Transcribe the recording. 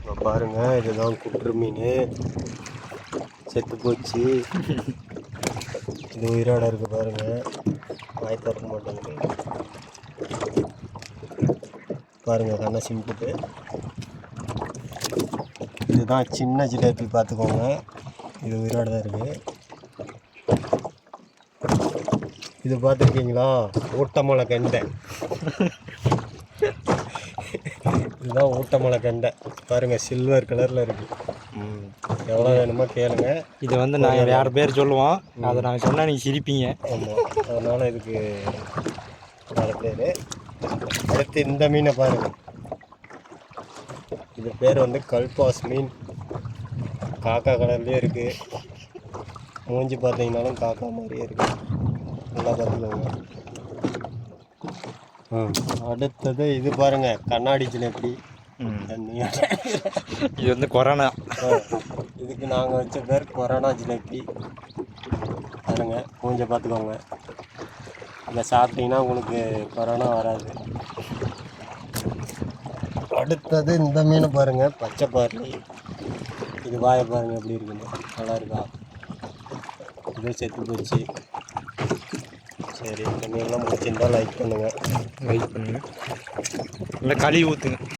இப்போ பாருங்கள், இதுதான் குற்று மீன். செத்து போச்சு. இது உயிரோட இருக்குது பாருங்கள். வாய் திறக்க மாட்டேங்குது பாருங்கள், கண்ணை சிம்பிட்டு. இதுதான் சின்ன ஜிலேபி, பார்த்துக்கோங்க. இது உயிரோட தான் இருக்குது. இது பார்த்துருக்கீங்களா? ஊட்டமலை கெண்டை. இதுதான் ஊட்டமலை கெண்டை. பாருங்கள், சில்வர் கலரில் இருக்குது. எவ்வளோ வேணுமோ கேளுங்க. இது வந்து நாங்கள் வேறு பேர் சொல்லுவோம், அதை நாங்கள் சொன்னால் நீங்கள் சிரிப்பீங்க. ஆமாம், அதனால் இதுக்கு வேறு பேர். அடுத்து இந்த மீனை பாருங்கள். இது பேர் வந்து கல்பாஸ் மீன். காக்கா கலர்லேயே இருக்குது. மூஞ்சி பார்த்தீங்கன்னாலும் காக்கா மாதிரியே இருக்குது. நல்லா பார்த்துக்கோங்க. அடுத்தது இது பாருங்கள், கண்ணாடி ஜிலேபி. இது வந்து கொரோனா. இதுக்கு நாங்கள் வச்ச பேர் கொரோனா ஜிலேபி. பாருங்க, மூஞ்சை பார்த்துக்கோங்க. இதை சாப்பிட்டீங்கன்னா உங்களுக்கு கொரோனா வராது. அடுத்தது இந்த மீன் பாருங்கள், பச்சை பார்லி. இது வாயை பாருங்கள் எப்படி இருக்குன்னு. நல்லா இருக்கா? இது செத்து போச்சு. சரி, இந்த மீன்லாம் முடிச்சிருந்தால் லைக் பண்ணுங்கள். லைக் பண்ணுங்கள். இல்லை களி ஊற்றுங்க.